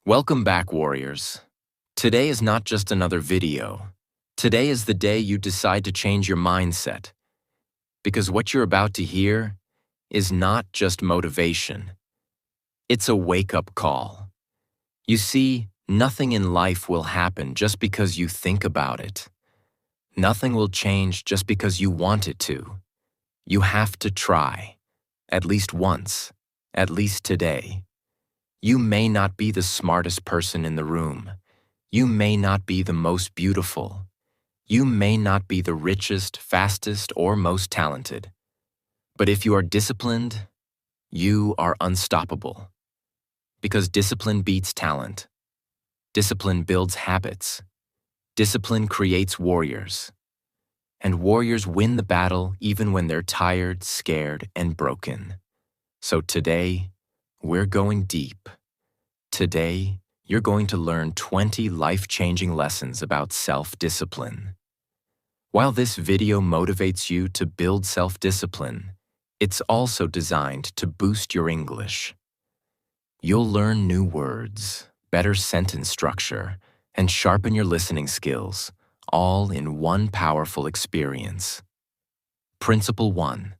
Welcome back, warriors. Today is not just another video. Today is the day you decide to change your mindset. Because what you're about to hear is not just motivation. It's a wake-up call. You see, nothing in life will happen just because you think about it. Nothing will change just because you want it to. You have to try. At least once. At least today. You may not be the smartest person in the room. You may not be the most beautiful. You may not be the richest, fastest, or most talented. But if you are disciplined, you are unstoppable. Because discipline beats talent. Discipline builds habits. Discipline creates warriors. And warriors win the battle even when they're tired, scared, and broken. So today, we're going deep. Today, you're going to learn 20 life-changing lessons about self-discipline. While this video motivates you to build self-discipline, it's also designed to boost your English. You'll learn new words, better sentence structure, and sharpen your listening skills, all in one powerful experience. Principle 1.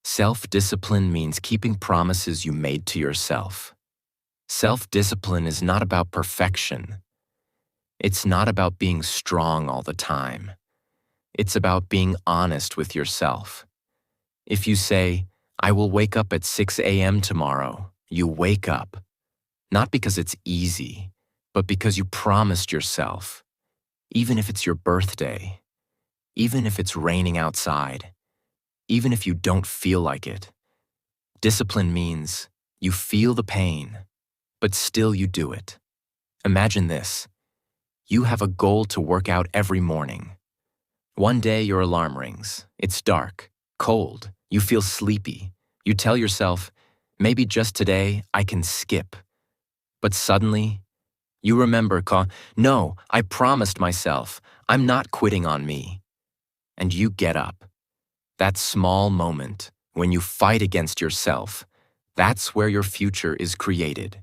Self-discipline means keeping promises you made to yourself. Self-discipline is not about perfection. It's not about being strong all the time. It's about being honest with yourself. If you say, "I will wake up at 6 a.m. tomorrow," you wake up. Not because it's easy, but because you promised yourself. Even if it's your birthday, even if it's raining outside, even if you don't feel like it. Discipline means you feel the pain, but still you do it. Imagine this. You have a goal to work out every morning. One day your alarm rings. It's dark, cold, you feel sleepy. You tell yourself, maybe just today I can skip. But suddenly, you remember, no, I promised myself, I'm not quitting on me. And you get up. That small moment, when you fight against yourself, that's where your future is created.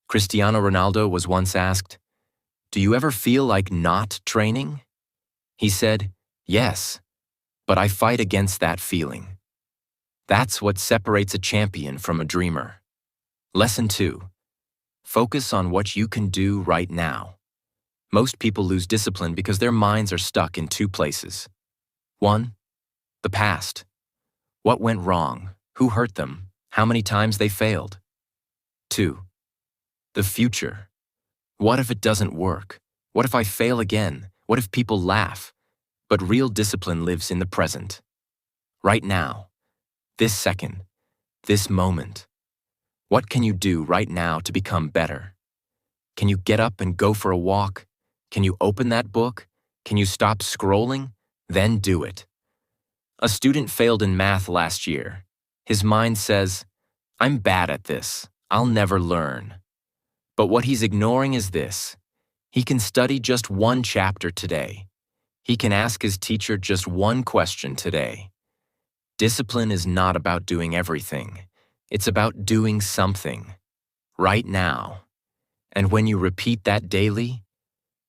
Cristiano Ronaldo was once asked, "Do you ever feel like not training?" He said, "Yes, but I fight against that feeling." That's what separates a champion from a dreamer. Lesson 2. Focus on what you can do right now. Most people lose discipline because their minds are stuck in two places. 1. The past. What went wrong? Who hurt them? How many times they failed? 2. The future. What if it doesn't work? What if I fail again? What if people laugh? But real discipline lives in the present. Right now. This second. This moment. What can you do right now to become better? Can you get up and go for a walk? Can you open that book? Can you stop scrolling? Then do it. A student failed in math last year. His mind says, "I'm bad at this. I'll never learn." But what he's ignoring is this. He can study just one chapter today. He can ask his teacher just one question today. Discipline is not about doing everything. It's about doing something, right now. And when you repeat that daily,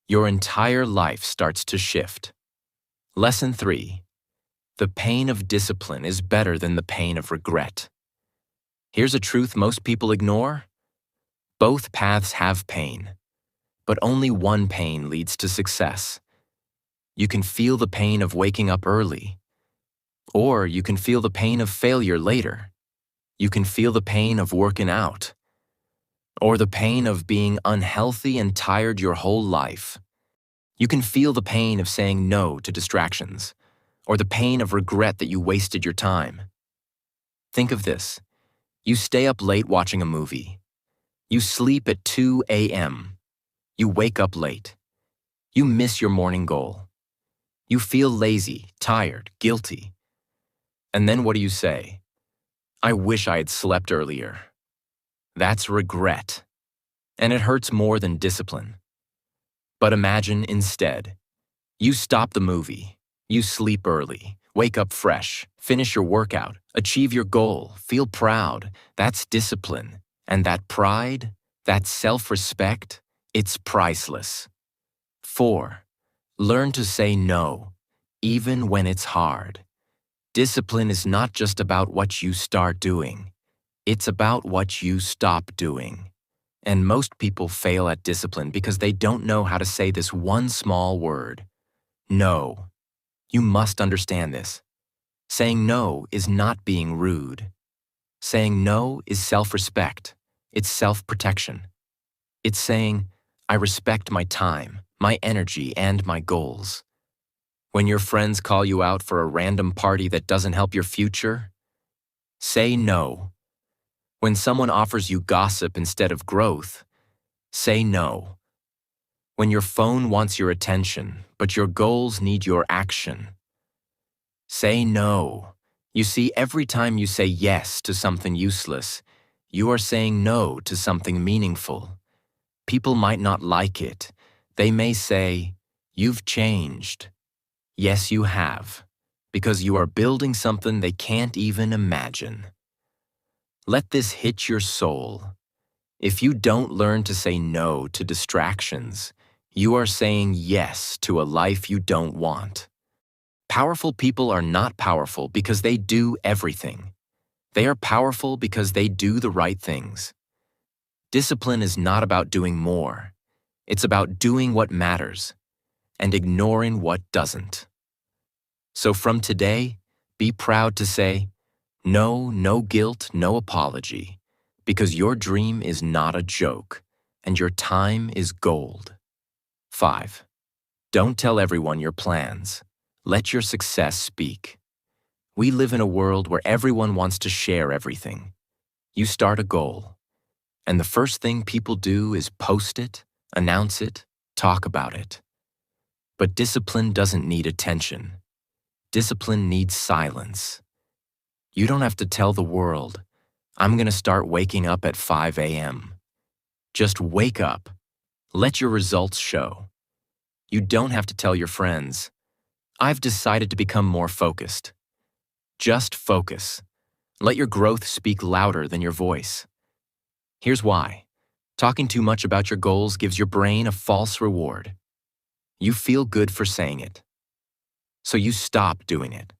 your entire life starts to shift. Lesson 3. The pain of discipline is better than the pain of regret. Here's a truth most people ignore. Both paths have pain, but only one pain leads to success. You can feel the pain of waking up early, or you can feel the pain of failure later. You can feel the pain of working out, or the pain of being unhealthy and tired your whole life. You can feel the pain of saying no to distractions, or the pain of regret that you wasted your time. Think of this. You stay up late watching a movie. You sleep at 2 a.m. You wake up late. You miss your morning goal. You feel lazy, tired, guilty. And then what do you say? "I wish I had slept earlier." That's regret. And it hurts more than discipline. But imagine instead, you stop the movie, you sleep early, wake up fresh, finish your workout, achieve your goal, feel proud. That's discipline. And that pride, That self-respect, it's priceless. 4. Learn to say no, even when it's hard. Discipline is not just about what you start doing. It's about what you stop doing. And most people fail at discipline because they don't know how to say this one small word. No. You must understand this. Saying no is not being rude. Saying no is self-respect. It's self-protection. It's saying, I respect my time, my energy, and my goals. When your friends call you out for a random party that doesn't help your future, say no. When someone offers you gossip instead of growth, say no. When your phone wants your attention, but your goals need your action, say no. You see, every time you say yes to something useless, you are saying no to something meaningful. People might not like it. They may say, "You've changed." Yes, you have, because you are building something they can't even imagine. Let this hit your soul. If you don't learn to say no to distractions, you are saying yes to a life you don't want. Powerful people are not powerful because they do everything. They are powerful because they do the right things. Discipline is not about doing more. It's about doing what matters and ignoring what doesn't. So from today, be proud to say, no, no guilt, no apology, because your dream is not a joke and your time is gold. 5. Don't tell everyone your plans. Let your success speak. We live in a world where everyone wants to share everything. You start a goal, and the first thing people do is post it, announce it, talk about it. But discipline doesn't need attention. Discipline needs silence. You don't have to tell the world, I'm going to start waking up at 5 a.m. Just wake up. Let your results show. You don't have to tell your friends, I've decided to become more focused. Just focus. Let your growth speak louder than your voice. Here's why. Talking too much about your goals gives your brain a false reward. You feel good for saying it, so you stop doing it.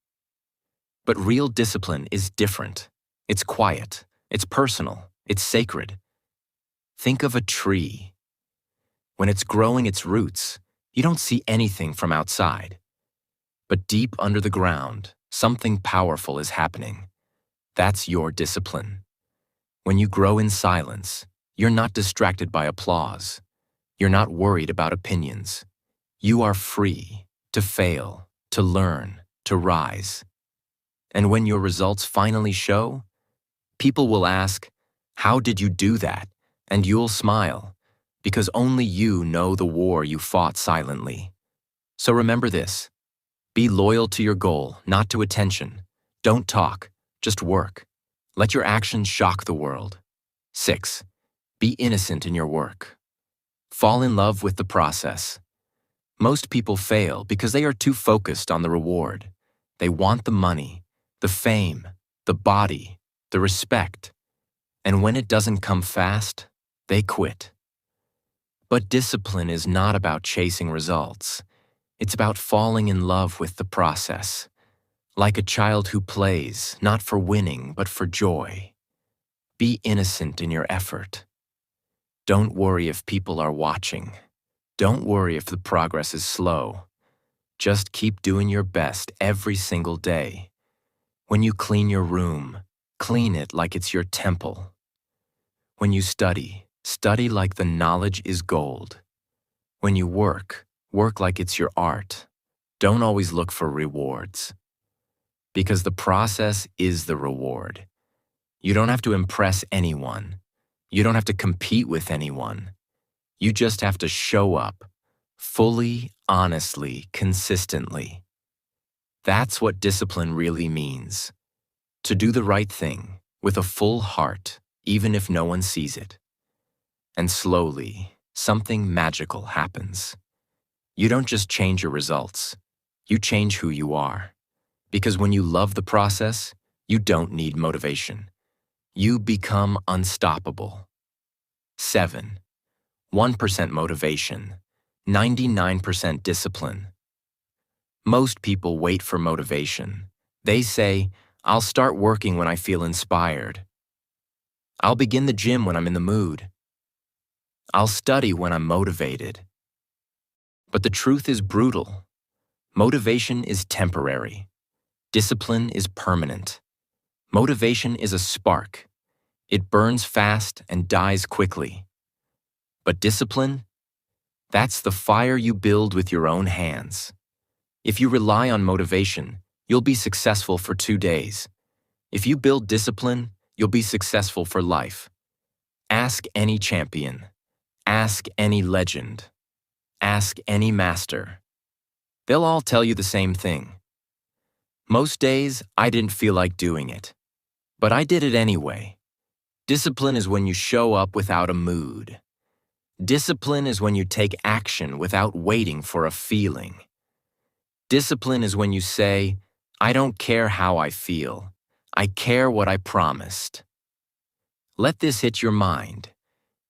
But real discipline is different. It's quiet, it's personal, it's sacred. Think of a tree. When it's growing its roots, you don't see anything from outside. But deep under the ground, something powerful is happening. That's your discipline. When you grow in silence, you're not distracted by applause. You're not worried about opinions. You are free to fail, to learn, to rise. And when your results finally show, people will ask, how did you do that? And you'll smile, because only you know the war you fought silently. So remember this. Be loyal to your goal, not to attention. Don't talk, just work. Let your actions shock the world. 6. Be innocent in your work. Fall in love with the process. Most people fail because they are too focused on the reward. They want the money, the fame, the body, the respect. And when it doesn't come fast, they quit. But discipline is not about chasing results. It's about falling in love with the process, like a child who plays, not for winning, but for joy. Be innocent in your effort. Don't worry if people are watching. Don't worry if the progress is slow. Just keep doing your best every single day. When you clean your room, clean it like it's your temple. When you study, study like the knowledge is gold. When you work, work like it's your art. Don't always look for rewards. Because the process is the reward. You don't have to impress anyone. You don't have to compete with anyone. You just have to show up, fully, honestly, consistently. That's what discipline really means. To do the right thing, with a full heart, even if no one sees it. And slowly, something magical happens. You don't just change your results, you change who you are. Because when you love the process, you don't need motivation. You become unstoppable. 7. 1% motivation, 99% discipline. Most people wait for motivation. They say, I'll start working when I feel inspired. I'll begin the gym when I'm in the mood. I'll study when I'm motivated. But the truth is brutal. Motivation is temporary. Discipline is permanent. Motivation is a spark. It burns fast and dies quickly. But discipline? That's the fire you build with your own hands. If you rely on motivation, you'll be successful for 2 days. If you build discipline, you'll be successful for life. Ask any champion. Ask any legend. Ask any master. They'll all tell you the same thing. Most days, I didn't feel like doing it. But I did it anyway. Discipline is when you show up without a mood. Discipline is when you take action without waiting for a feeling. Discipline is when you say, I don't care how I feel. I care what I promised. Let this hit your mind.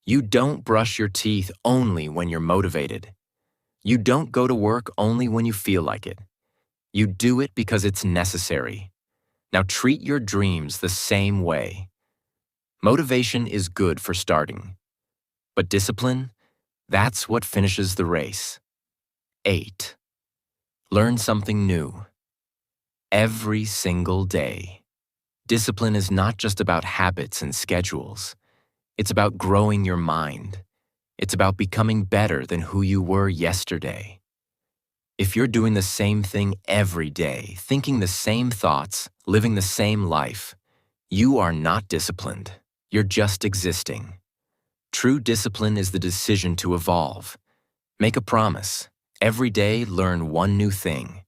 You don't brush your teeth only when you're motivated. You don't go to work only when you feel like it. You do it because it's necessary. Now treat your dreams the same way. Motivation is good for starting. But discipline, that's what finishes the race. 8. Learn something new. Every single day. Discipline is not just about habits and schedules. It's about growing your mind. It's about becoming better than who you were yesterday. If you're doing the same thing every day, thinking the same thoughts, living the same life, you are not disciplined. You're just existing. True discipline is the decision to evolve. Make a promise. Every day, learn one new thing.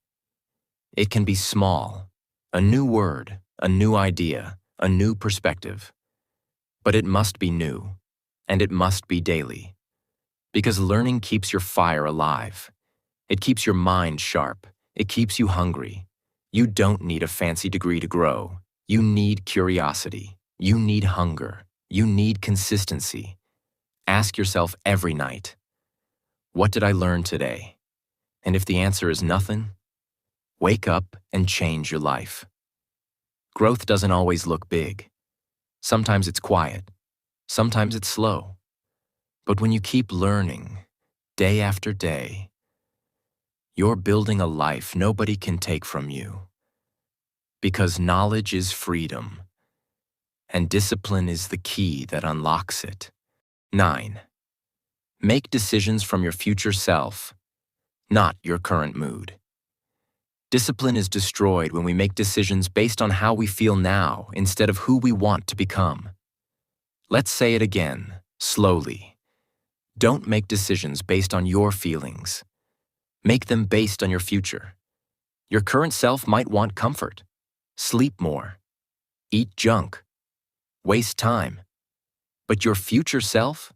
It can be small, a new word, a new idea, a new perspective. But it must be new, and it must be daily. Because learning keeps your fire alive. It keeps your mind sharp. It keeps you hungry. You don't need a fancy degree to grow. You need curiosity. You need hunger. You need consistency. Ask yourself every night, what did I learn today? And if the answer is nothing, wake up and change your life. Growth doesn't always look big. Sometimes it's quiet. Sometimes it's slow. But when you keep learning, day after day, you're building a life nobody can take from you. Because knowledge is freedom, and discipline is the key that unlocks it. 9. Make decisions from your future self, not your current mood. Discipline is destroyed when we make decisions based on how we feel now instead of who we want to become. Let's say it again, slowly. Don't make decisions based on your feelings. Make them based on your future. Your current self might want comfort, sleep more, eat junk, waste time. But your future self,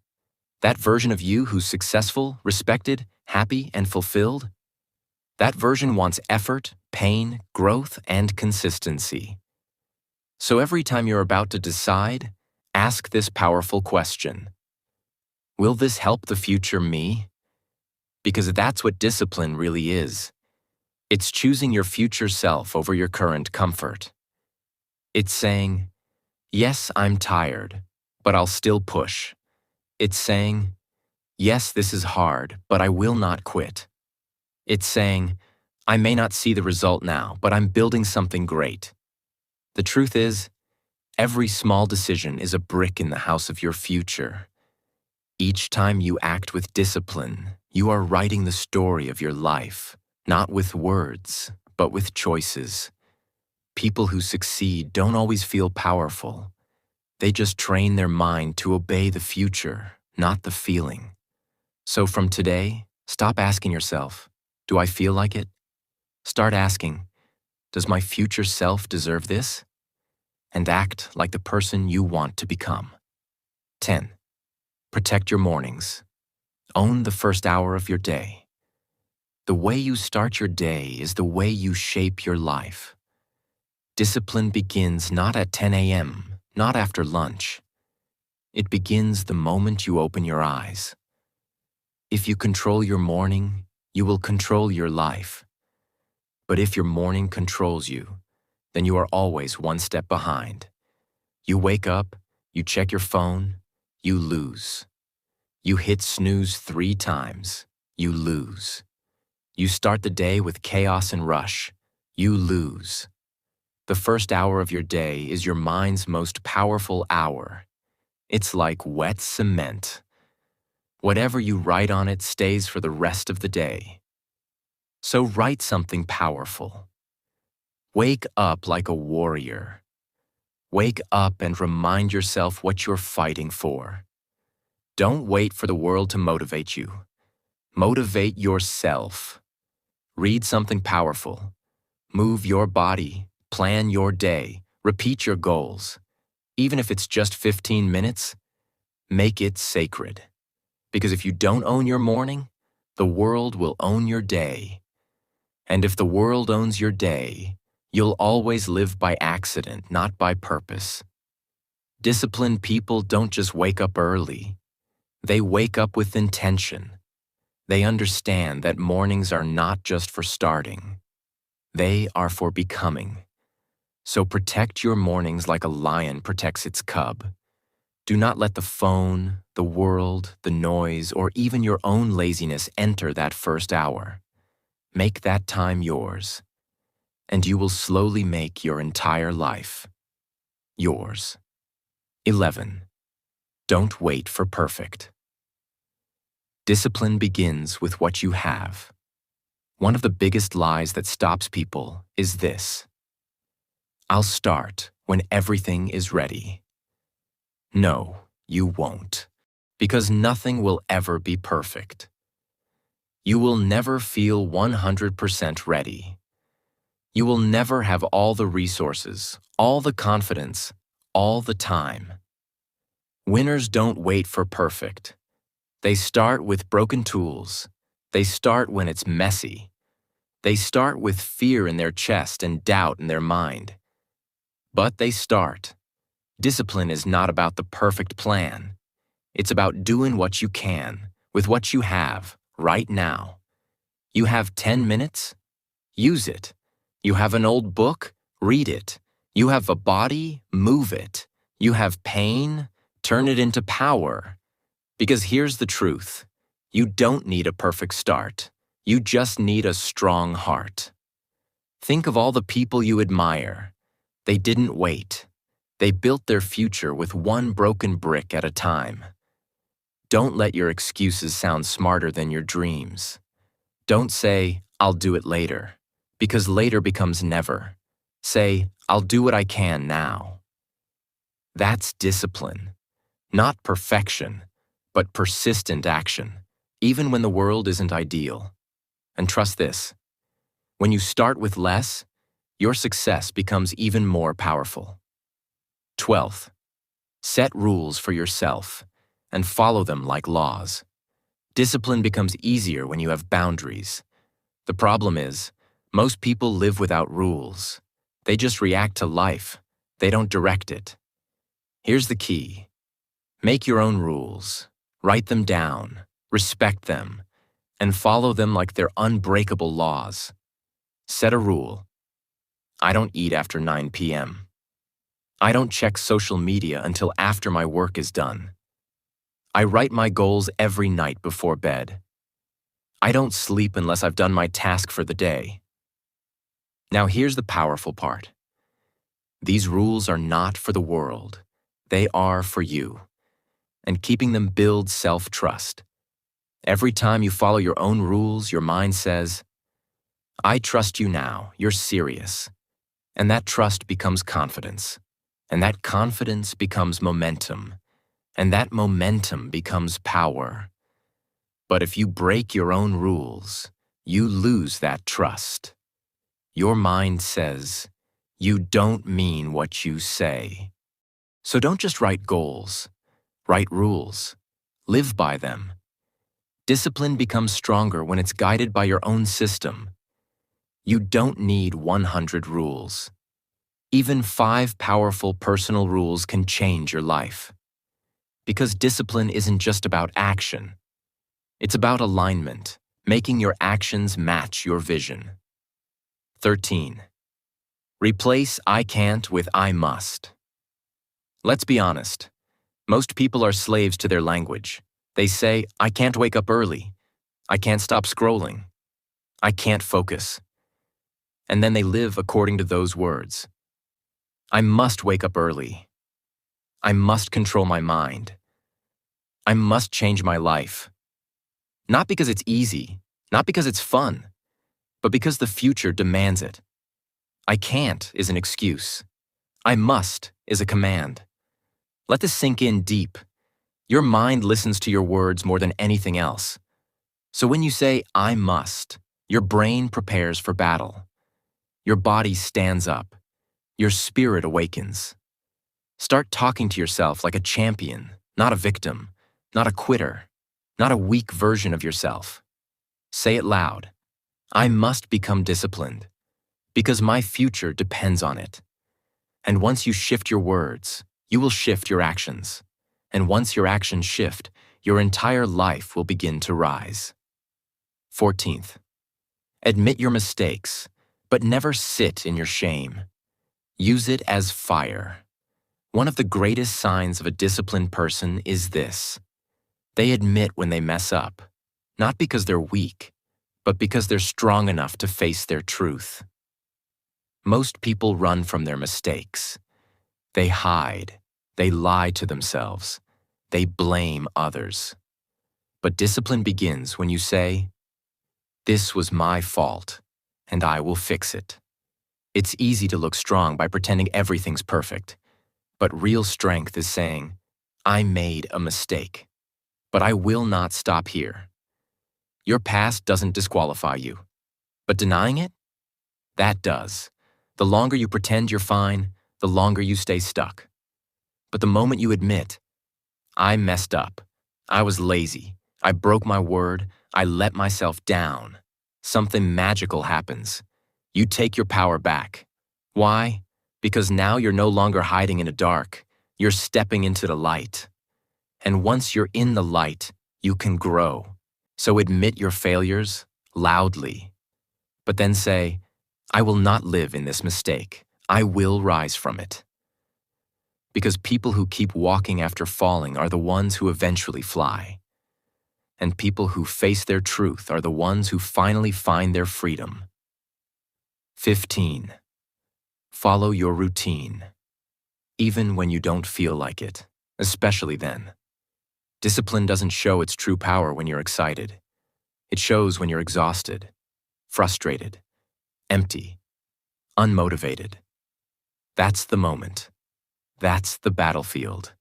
that version of you who's successful, respected, happy, and fulfilled, that version wants effort, pain, growth, and consistency. So every time you're about to decide, ask this powerful question. Will this help the future me? Because that's what discipline really is. It's choosing your future self over your current comfort. It's saying, yes, I'm tired, but I'll still push. It's saying, yes, this is hard, but I will not quit. It's saying, I may not see the result now, but I'm building something great. The truth is, every small decision is a brick in the house of your future. Each time you act with discipline, you are writing the story of your life, not with words, but with choices. People who succeed don't always feel powerful. They just train their mind to obey the future, not the feeling. So from today, stop asking yourself, do I feel like it? Start asking, does my future self deserve this? And act like the person you want to become. 10. Protect your mornings. Own the first hour of your day. The way you start your day is the way you shape your life. Discipline begins not at 10 a.m., not after lunch. It begins the moment you open your eyes. If you control your morning, you will control your life. But if your morning controls you, then you are always one step behind. You wake up, you check your phone, you lose. You hit snooze 3 times, you lose. You start the day with chaos and rush, you lose. The first hour of your day is your mind's most powerful hour. It's like wet cement. Whatever you write on it stays for the rest of the day. So write something powerful. Wake up like a warrior. Wake up and remind yourself what you're fighting for. Don't wait for the world to motivate you. Motivate yourself. Read something powerful. Move your body. Plan your day. Repeat your goals. Even if it's just 15 minutes, make it sacred. Because if you don't own your morning, the world will own your day. And if the world owns your day, you'll always live by accident, not by purpose. Disciplined people don't just wake up early. They wake up with intention. They understand that mornings are not just for starting. They are for becoming. So protect your mornings like a lion protects its cub. Do not let the phone, the world, the noise, or even your own laziness enter that first hour. Make that time yours, and you will slowly make your entire life yours. 11. Don't wait for perfect. Discipline begins with what you have. One of the biggest lies that stops people is this: I'll start when everything is ready. No, you won't, because nothing will ever be perfect. You will never feel 100% ready. You will never have all the resources, all the confidence, all the time. Winners don't wait for perfect. They start with broken tools. They start when it's messy. They start with fear in their chest and doubt in their mind. But they start. Discipline is not about the perfect plan. It's about doing what you can, with what you have, right now. You have 10 minutes? Use it. You have an old book? Read it. You have a body? Move it. You have pain? Turn it into power. Because here's the truth. You don't need a perfect start. You just need a strong heart. Think of all the people you admire. They didn't wait. They built their future with one broken brick at a time. Don't let your excuses sound smarter than your dreams. Don't say, I'll do it later, because later becomes never. Say, I'll do what I can now. That's discipline. Not perfection, but persistent action, even when the world isn't ideal. And trust this, when you start with less, your success becomes even more powerful. 12th, set rules for yourself and follow them like laws. Discipline becomes easier when you have boundaries. The problem is, most people live without rules. They just react to life. They don't direct it. Here's the key. Make your own rules. Write them down. Respect them. And follow them like they're unbreakable laws. Set a rule. I don't eat after 9 p.m. I don't check social media until after my work is done. I write my goals every night before bed. I don't sleep unless I've done my task for the day. Now here's the powerful part. These rules are not for the world. They are for you. And keeping them builds self-trust. Every time you follow your own rules, your mind says, I trust you now, you're serious. And that trust becomes confidence. And that confidence becomes momentum. And that momentum becomes power. But if you break your own rules, you lose that trust. Your mind says, you don't mean what you say. So don't just write goals. Write rules. Live by them. Discipline becomes stronger when it's guided by your own system. You don't need 100 rules. Even 5 powerful personal rules can change your life. Because discipline isn't just about action. It's about alignment, making your actions match your vision. 13. Replace I can't with I must. Let's be honest. Most people are slaves to their language. They say, I can't wake up early. I can't stop scrolling. I can't focus. And then they live according to those words. I must wake up early. I must control my mind. I must change my life. Not because it's easy, not because it's fun, but because the future demands it. I can't is an excuse. I must is a command. Let this sink in deep. Your mind listens to your words more than anything else. So when you say, I must, your brain prepares for battle. Your body stands up. Your spirit awakens. Start talking to yourself like a champion, not a victim, not a quitter, not a weak version of yourself. Say it loud. I must become disciplined because my future depends on it. And once you shift your words, you will shift your actions. And once your actions shift, your entire life will begin to rise. 14th, admit your mistakes, but never sit in your shame. Use it as fire. One of the greatest signs of a disciplined person is this. They admit when they mess up, not because they're weak, but because they're strong enough to face their truth. Most people run from their mistakes. They hide. They lie to themselves. They blame others. But discipline begins when you say, this was my fault, and I will fix it. It's easy to look strong by pretending everything's perfect. But real strength is saying, I made a mistake, but I will not stop here. Your past doesn't disqualify you, but denying it? That does. The longer you pretend you're fine, the longer you stay stuck. But the moment you admit, I messed up, I was lazy, I broke my word, I let myself down, something magical happens. You take your power back. Why? Because now you're no longer hiding in the dark, you're stepping into the light. And once you're in the light, you can grow. So admit your failures loudly. But then say, I will not live in this mistake. I will rise from it. Because people who keep walking after falling are the ones who eventually fly. And people who face their truth are the ones who finally find their freedom. 15. Follow your routine. Even when you don't feel like it, especially then. Discipline doesn't show its true power when you're excited. It shows when you're exhausted, frustrated, empty, unmotivated. That's the moment. That's the battlefield.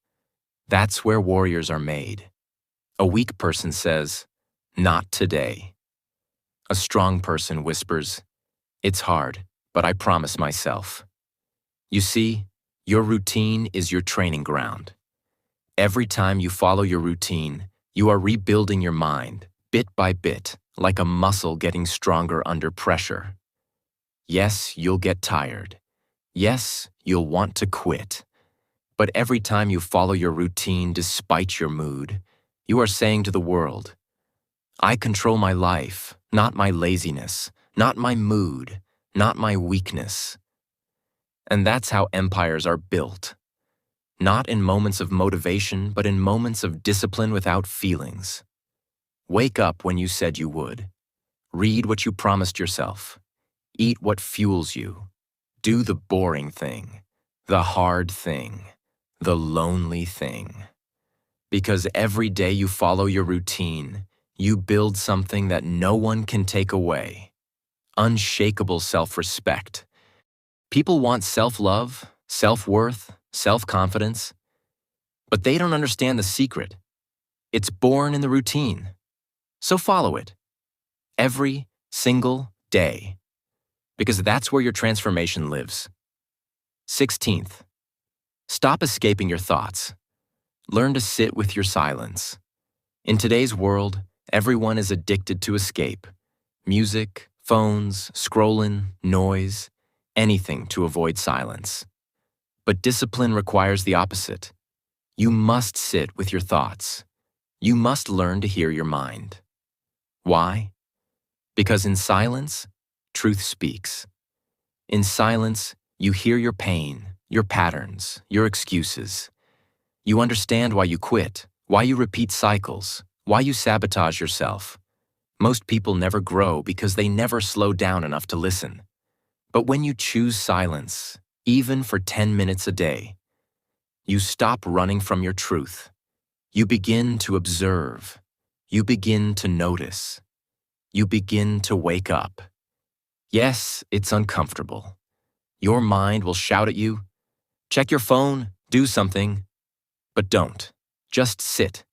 That's where warriors are made. A weak person says, not today. A strong person whispers, it's hard, but I promise myself. You see, your routine is your training ground. Every time you follow your routine, you are rebuilding your mind, bit by bit, like a muscle getting stronger under pressure. Yes, you'll get tired. Yes, you'll want to quit. But every time you follow your routine despite your mood, you are saying to the world, I control my life, not my laziness, not my mood, not my weakness. And that's how empires are built. Not in moments of motivation, but in moments of discipline without feelings. Wake up when you said you would. Read what you promised yourself. Eat what fuels you. Do the boring thing, the hard thing, the lonely thing. Because every day you follow your routine, you build something that no one can take away. Unshakable self-respect. People want self-love, self-worth, self-confidence, but they don't understand the secret. It's born in the routine. So follow it. Every single day. Because that's where your transformation lives. 16th, stop escaping your thoughts. Learn to sit with your silence. In today's world, everyone is addicted to escape. Music, phones, scrolling, noise, anything to avoid silence. But discipline requires the opposite. You must sit with your thoughts. You must learn to hear your mind. Why? Because in silence, truth speaks. In silence, you hear your pain, your patterns, your excuses. You understand why you quit, why you repeat cycles, why you sabotage yourself. Most people never grow because they never slow down enough to listen. But when you choose silence, even for 10 minutes a day, you stop running from your truth. You begin to observe. You begin to notice. You begin to wake up. Yes, it's uncomfortable. Your mind will shout at you, check your phone, do something. But don't. Just sit.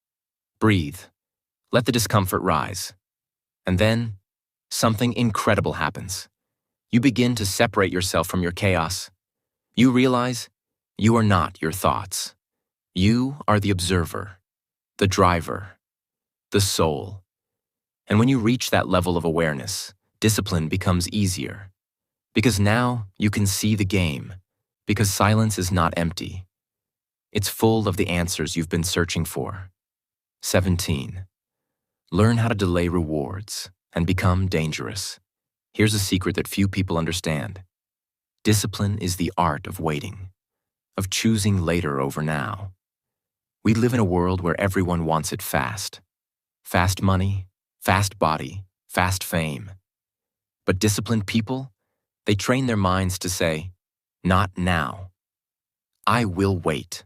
Breathe. Let the discomfort rise. And then, something incredible happens. You begin to separate yourself from your chaos. You realize you are not your thoughts. You are the observer, the driver, the soul. And when you reach that level of awareness, discipline becomes easier. Because now you can see the game. Because silence is not empty. It's full of the answers you've been searching for. 17. Learn how to delay rewards and become dangerous. Here's a secret that few people understand. Discipline is the art of waiting, of choosing later over now. We live in a world where everyone wants it fast. Fast money, fast body, fast fame. But disciplined people, they train their minds to say, not now. I will wait.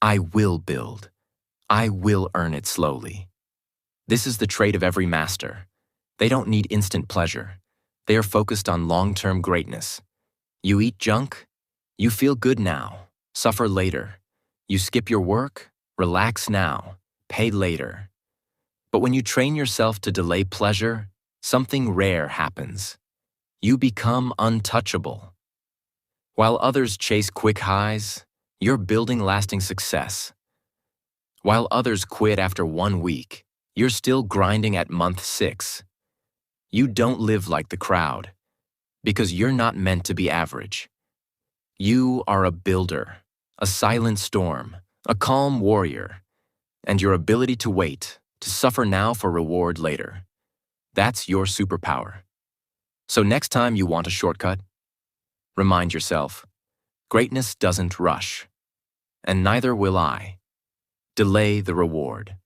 I will build. I will earn it slowly. This is the trait of every master. They don't need instant pleasure. They are focused on long-term greatness. You eat junk? You feel good now. Suffer later. You skip your work? Relax now. Pay later. But when you train yourself to delay pleasure, something rare happens. You become untouchable. While others chase quick highs, you're building lasting success. While others quit after 1 week, you're still grinding at month 6. You don't live like the crowd, because you're not meant to be average. You are a builder, a silent storm, a calm warrior, and your ability to wait, to suffer now for reward later. That's your superpower. So next time you want a shortcut, remind yourself, greatness doesn't rush, and neither will I. Delay the reward.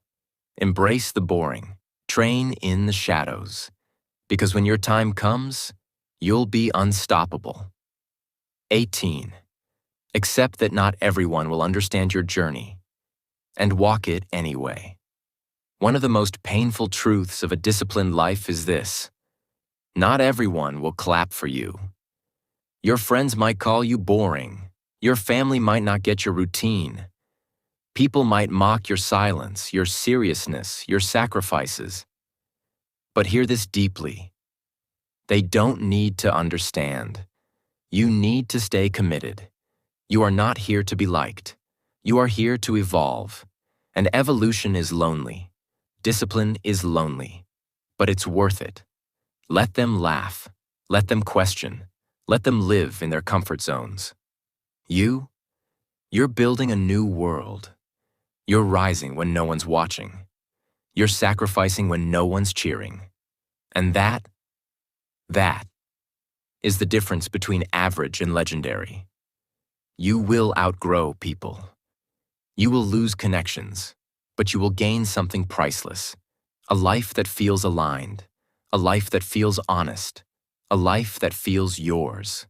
Embrace the boring. Train in the shadows. Because when your time comes, you'll be unstoppable. 18. Accept that not everyone will understand your journey, and walk it anyway. One of the most painful truths of a disciplined life is this: not everyone will clap for you. Your friends might call you boring. Your family might not get your routine. People might mock your silence, your seriousness, your sacrifices. But hear this deeply. They don't need to understand. You need to stay committed. You are not here to be liked. You are here to evolve. And evolution is lonely. Discipline is lonely. But it's worth it. Let them laugh. Let them question. Let them live in their comfort zones. You're building a new world. You're rising when no one's watching. You're sacrificing when no one's cheering. And that is the difference between average and legendary. You will outgrow people. You will lose connections, but you will gain something priceless. A life that feels aligned. A life that feels honest. A life that feels yours.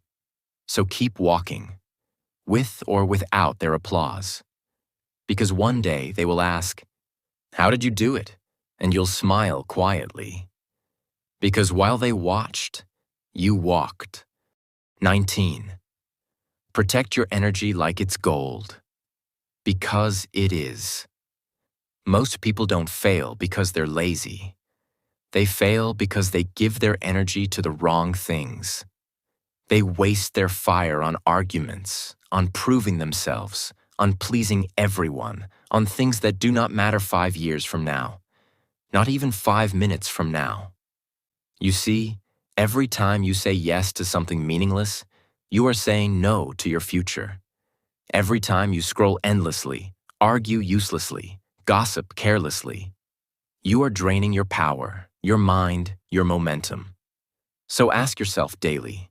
So keep walking, with or without their applause. Because one day they will ask, "How did you do it?" And you'll smile quietly. Because while they watched, you walked. 19. Protect your energy like it's gold. Because it is. Most people don't fail because they're lazy. They fail because they give their energy to the wrong things. They waste their fire on arguments, on proving themselves, on pleasing everyone, on things that do not matter 5 years from now, not even 5 minutes from now. You see, every time you say yes to something meaningless, you are saying no to your future. Every time you scroll endlessly, argue uselessly, gossip carelessly. You are draining your power, your mind, your momentum. So ask yourself daily,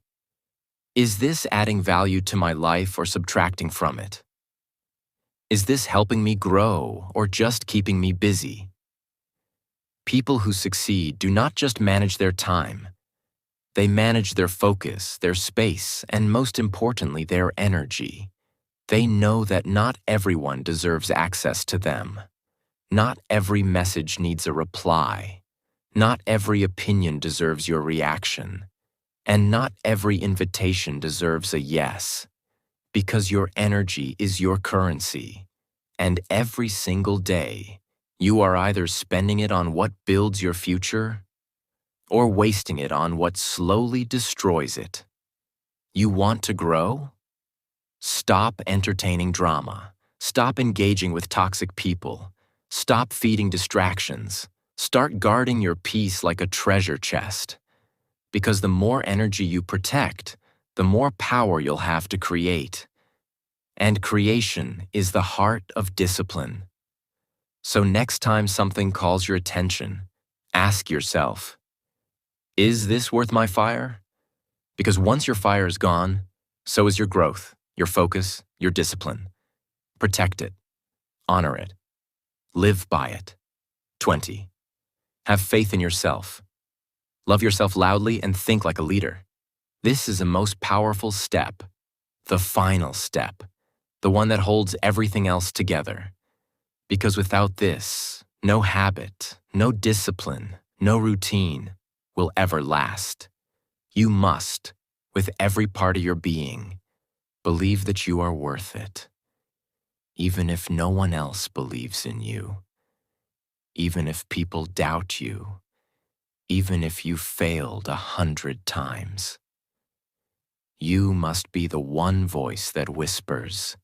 is this adding value to my life or subtracting from it? Is this helping me grow or just keeping me busy? People who succeed do not just manage their time. They manage their focus, their space, and most importantly, their energy. They know that not everyone deserves access to them. Not every message needs a reply. Not every opinion deserves your reaction. And not every invitation deserves a yes. Because your energy is your currency. And every single day, you are either spending it on what builds your future or wasting it on what slowly destroys it. You want to grow? Stop entertaining drama. Stop engaging with toxic people. Stop feeding distractions. Start guarding your peace like a treasure chest. Because the more energy you protect, the more power you'll have to create. And creation is the heart of discipline. So next time something calls your attention, ask yourself, is this worth my fire? Because once your fire is gone, so is your growth, your focus, your discipline. Protect it. Honor it. Live by it. 20. Have faith in yourself. Love yourself loudly and think like a leader. This is the most powerful step, the final step, the one that holds everything else together. Because without this, no habit, no discipline, no routine will ever last. You must, with every part of your being, believe that you are worth it. Even if no one else believes in you. Even if people doubt you. Even if you failed 100 times. You must be the one voice that whispers,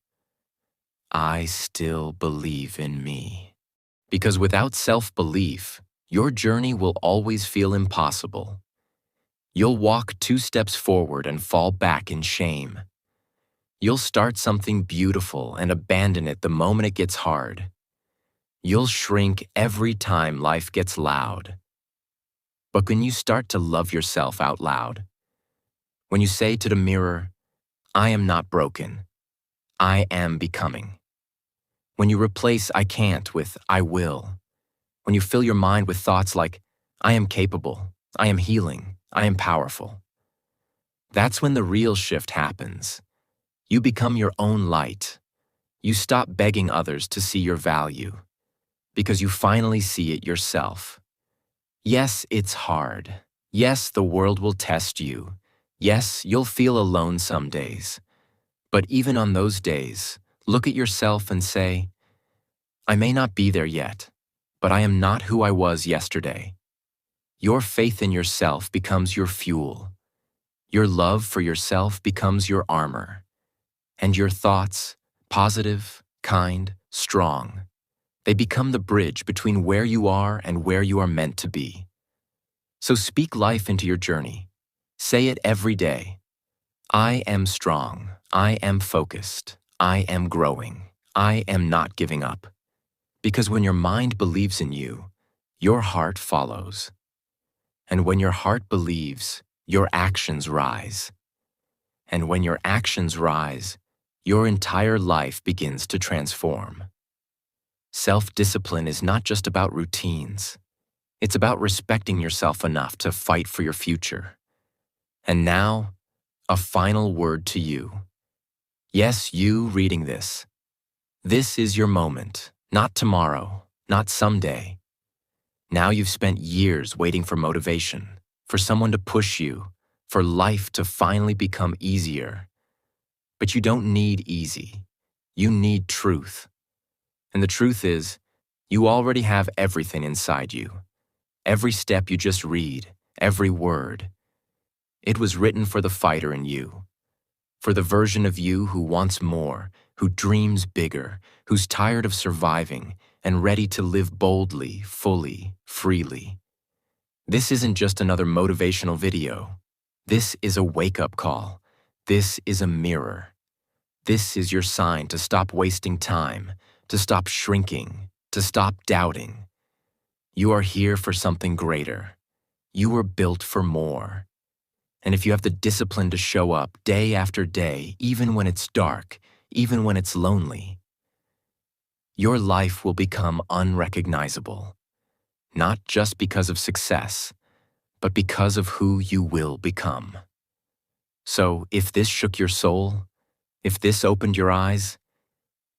I still believe in me. Because without self-belief, your journey will always feel impossible. You'll walk 2 steps forward and fall back in shame. You'll start something beautiful and abandon it the moment it gets hard. You'll shrink every time life gets loud. But when you start to love yourself out loud, when you say to the mirror, I am not broken, I am becoming. When you replace I can't with I will. When you fill your mind with thoughts like, I am capable, I am healing, I am powerful. That's when the real shift happens. You become your own light. You stop begging others to see your value, because you finally see it yourself. Yes, it's hard. Yes, the world will test you. Yes, you'll feel alone some days. But even on those days, look at yourself and say, I may not be there yet, but I am not who I was yesterday. Your faith in yourself becomes your fuel. Your love for yourself becomes your armor. And your thoughts, positive, kind, strong, they become the bridge between where you are and where you are meant to be. So speak life into your journey. Say it every day. I am strong. I am focused. I am growing. I am not giving up. Because when your mind believes in you, your heart follows. And when your heart believes, your actions rise. And when your actions rise, your entire life begins to transform. Self-discipline is not just about routines. It's about respecting yourself enough to fight for your future. And now, a final word to you. Yes, you reading this. This is your moment, not tomorrow, not someday. Now you've spent years waiting for motivation, for someone to push you, for life to finally become easier. But you don't need easy. You need truth. And the truth is, you already have everything inside you. Every step you just read, every word. It was written for the fighter in you. For the version of you who wants more, who dreams bigger, who's tired of surviving and ready to live boldly, fully, freely. This isn't just another motivational video. This is a wake-up call. This is a mirror. This is your sign to stop wasting time, to stop shrinking, to stop doubting. You are here for something greater. You were built for more. And if you have the discipline to show up day after day, even when it's dark, even when it's lonely, your life will become unrecognizable, not just because of success, but because of who you will become. So if this shook your soul, if this opened your eyes,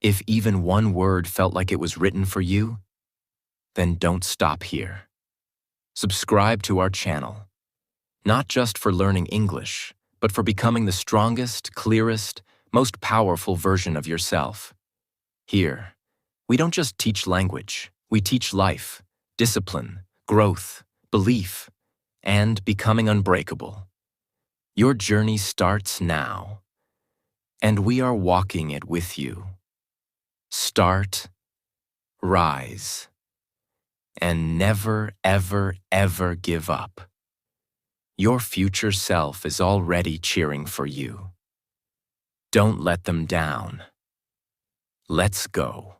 if even one word felt like it was written for you, then don't stop here. Subscribe to our channel, not just for learning English, but for becoming the strongest, clearest, most powerful version of yourself. Here, we don't just teach language, we teach life, discipline, growth, belief, and becoming unbreakable. Your journey starts now, and we are walking it with you. Start, rise, and never, ever, ever give up. Your future self is already cheering for you. Don't let them down. Let's go.